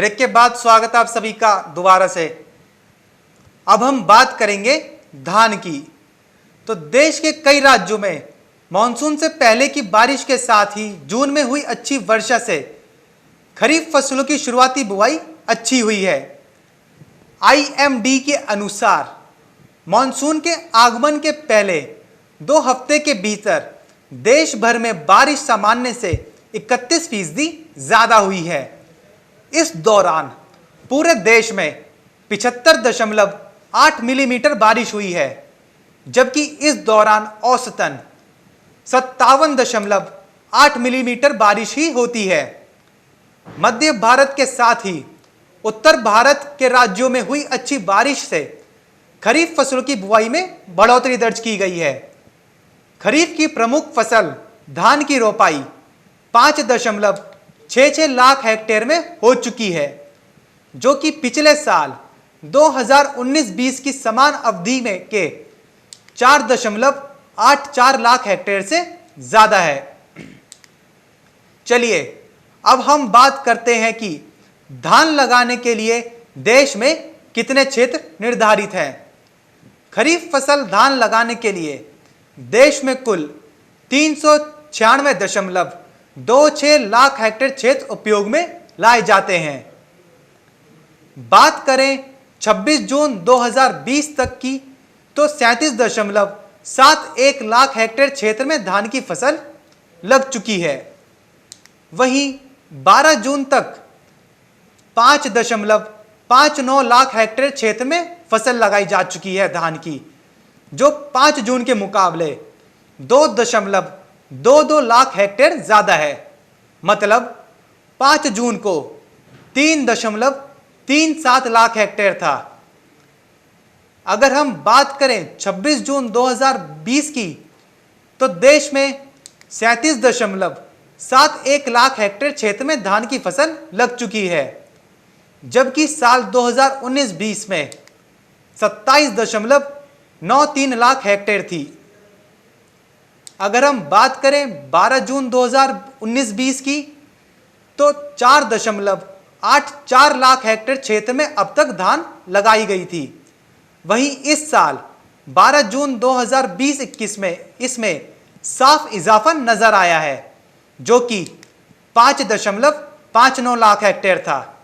Break के बाद स्वागत है आप सभी का दोबारा से। अब हम बात करेंगे धान की। तो देश के कई राज्यों में मानसून से पहले की बारिश के साथ ही जून में हुई अच्छी वर्षा से खरीफ फसलों की शुरुआती बुआई अच्छी हुई है। आईएमडी के अनुसार मानसून के आगमन के पहले 2 हफ्ते के भीतर देश भर में बारिश सामान्य से 31% ज्यादा हुई है। इस दौरान पूरे देश में 75.8 मिलीमीटर बारिश हुई है, जबकि इस दौरान औसतन 57.8 मिलीमीटर बारिश ही होती है। मध्य भारत के साथ ही उत्तर भारत के राज्यों में हुई अच्छी बारिश से खरीफ फसलों की बुआई में बढ़ोतरी दर्ज की गई है। खरीफ की प्रमुख फसल धान की रोपाई 5.66 लाख हेक्टेयर में हो चुकी है, जो कि पिछले साल 2019-20 की समान अवधि में के 4.84 लाख हेक्टेयर से ज्यादा है। चलिए अब हम बात करते हैं कि धान लगाने के लिए देश में कितने क्षेत्र निर्धारित हैं। खरीफ फसल धान लगाने के लिए देश में कुल 396.26 लाख हेक्टेयर क्षेत्र उपयोग में लाए जाते हैं। बात करें 26 जून 2020 तक की तो 37.71 लाख हेक्टेयर क्षेत्र में धान की फसल लग चुकी है। वहीं 12 जून तक 5.59 लाख हेक्टेयर क्षेत्र में फसल लगाई जा चुकी है धान की, जो 5 जून के मुकाबले 2.22 लाख हेक्टेयर ज्यादा है। मतलब 5 जून को 3.37 लाख हेक्टेयर था। अगर हम बात करें 26 जून 2020 की तो देश में 37.71 लाख हेक्टेयर क्षेत्र में धान की फसल लग चुकी है, जबकि साल 2019-20 में 27.93 लाख हेक्टेयर थी। अगर हम बात करें 12 जून 2019-20 की तो 4.84 लाख हेक्टेयर क्षेत्र में अब तक धान लगाई गई थी। वहीं इस साल 12 जून 2020-21 में इसमें साफ इजाफा नजर आया है, जो कि 5.59 लाख हेक्टेयर था।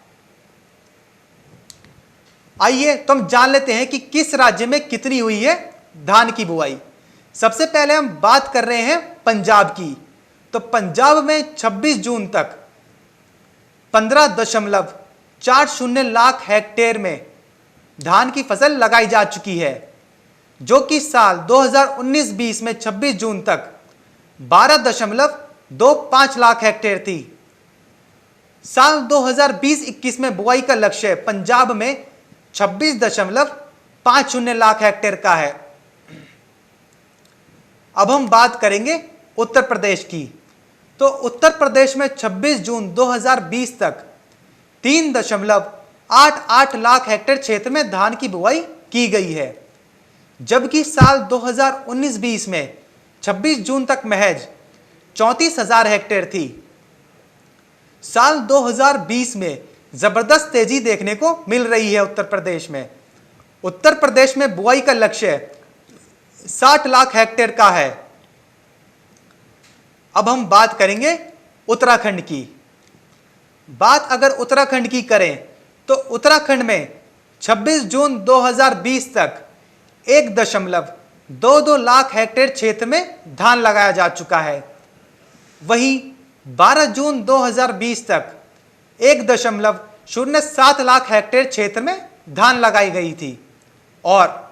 आइए तो हम जान लेते हैं कि किस राज्य में कितनी हुई है धान की बुआई। सबसे पहले हम बात कर रहे हैं पंजाब की। तो पंजाब में 26 जून तक 15.40 लाख हेक्टेयर में धान की फसल लगाई जा चुकी है, जो कि साल 2019-20 में 26 जून तक 12.25 लाख हेक्टेयर थी। साल 2020-21 में बुआई का लक्ष्य पंजाब में 26.50 लाख हेक्टेयर का है। अब हम बात करेंगे उत्तर प्रदेश की। तो उत्तर प्रदेश में 26 जून 2020 तक 3.88 लाख हेक्टेयर क्षेत्र में धान की बुआई की गई है, जबकि साल 2019-20 में 26 जून तक महज 34,000 हेक्टेयर थी। साल 2020 में जबरदस्त तेजी देखने को मिल रही है उत्तर प्रदेश में। उत्तर प्रदेश में बुआई का लक्ष्य 60 लाख हेक्टेयर का है। अब हम बात करेंगे उत्तराखंड की। बात अगर उत्तराखंड की करें तो उत्तराखंड में 26 जून 2020 तक 1.22 लाख हेक्टेयर क्षेत्र में धान लगाया जा चुका है। वहीं 12 जून 2020 तक 1.07 लाख हेक्टेयर क्षेत्र में धान लगाई गई थी और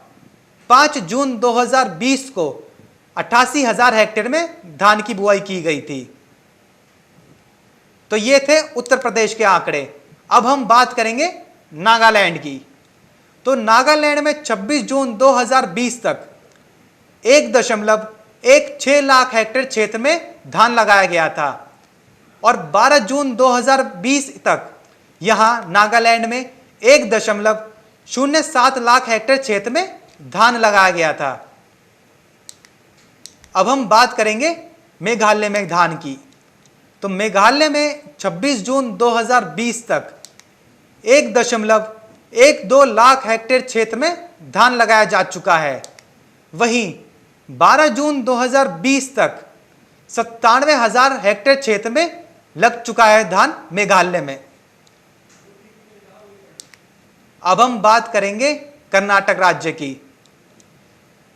5 जून 2020 को 88,000 हेक्टेयर में धान की बुआई की गई थी। तो ये थे उत्तर प्रदेश के आंकड़े। अब हम बात करेंगे नागालैंड की। तो नागालैंड में 26 जून 2020 तक 1.16 लाख हेक्टेयर क्षेत्र में धान लगाया गया था और 12 जून 2020 तक यहां नागालैंड में 1.07 लाख हेक्टेयर क्षेत्र में धान लगाया गया था। अब हम बात करेंगे मेघालय में धान की। तो मेघालय में 26 जून 2020 तक 1.12 लाख हेक्टेयर क्षेत्र में धान लगाया जा चुका है। वहीं 12 जून 2020 तक 97,000 हेक्टेयर क्षेत्र में लग चुका है धान मेघालय में। अब हम बात करेंगे कर्नाटक राज्य की।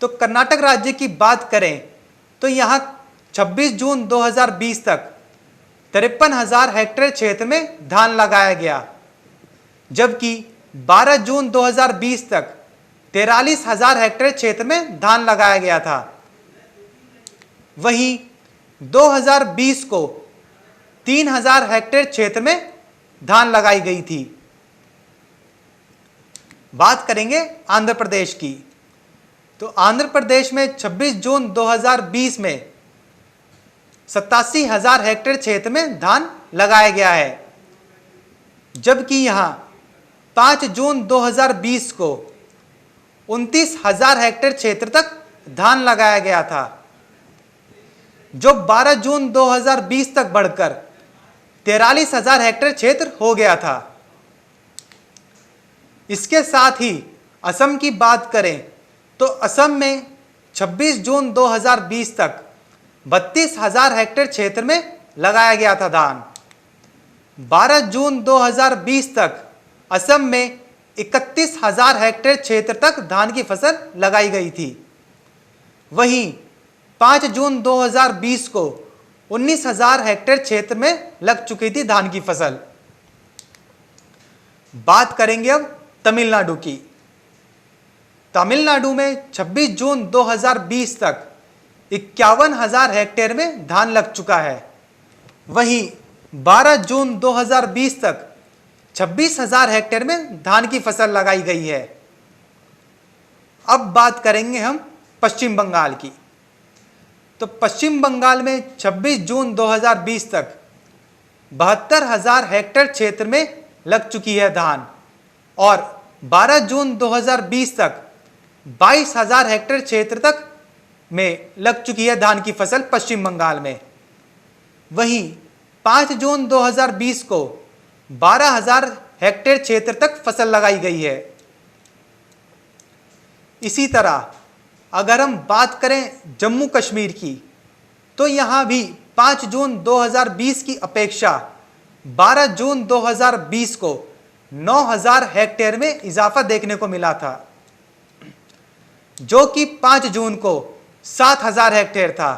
तो कर्नाटक राज्य की बात करें तो यहां 26 जून 2020 तक 53,000 हेक्टेयर क्षेत्र में धान लगाया गया, जबकि 12 जून 2020 तक 43,000 हेक्टेयर क्षेत्र में धान लगाया गया था। वहीं 2020 को 3,000 हेक्टेयर क्षेत्र में धान लगाई गई थी। बात करेंगे आंध्र प्रदेश की। तो आंध्र प्रदेश में 26 जून 2020 में 87,000 हेक्टेयर क्षेत्र में धान लगाया गया है, जबकि यहां 5 जून 2020 को 29,000 हेक्टेयर क्षेत्र तक धान लगाया गया था, जो 12 जून 2020 तक बढ़कर 43,000 हेक्टेयर क्षेत्र हो गया था। इसके साथ ही असम की बात करें तो असम में 26 जून 2020 तक 32,000 हेक्टेयर क्षेत्र में लगाया गया था धान। 12 जून 2020 तक असम में 31,000 हेक्टेयर क्षेत्र तक धान की फसल लगाई गई थी। वहीं 5 जून 2020 को 19,000 हेक्टेयर क्षेत्र में लग चुकी थी धान की फसल। बात करेंगे अब तमिलनाडु की। तमिलनाडु में 26 जून 2020 तक 51,000 हेक्टेयर में धान लग चुका है। वहीं 12 जून 2020 तक 26,000 हेक्टेयर में धान की फसल लगाई गई है। अब बात करेंगे हम पश्चिम बंगाल की। तो पश्चिम बंगाल में 26 जून 2020 तक 72,000 हेक्टेयर क्षेत्र में लग चुकी है धान, और 12 जून 2020 तक 22,000 हेक्टेयर क्षेत्र तक में लग चुकी है धान की फसल पश्चिम बंगाल में। वहीं 5 जून 2020 को 12,000 हेक्टेयर क्षेत्र तक फसल लगाई गई है। इसी तरह अगर हम बात करें जम्मू कश्मीर की, तो यहां भी 5 जून 2020 की अपेक्षा 12 जून 2020 को 9,000 हेक्टेयर में इजाफा देखने को मिला था, जो कि 5 जून को 7,000 हेक्टेयर था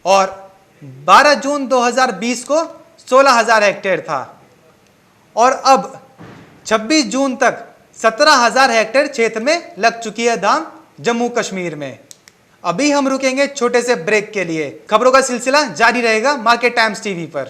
और 12 जून 2020 को 16,000 हेक्टेयर था। और अब 26 जून तक 17,000 हेक्टेयर क्षेत्र में लग चुकी है धान जम्मू कश्मीर में। अभी हम रुकेंगे छोटे से ब्रेक के लिए। खबरों का सिलसिला जारी रहेगा मार्केट टाइम्स टीवी पर।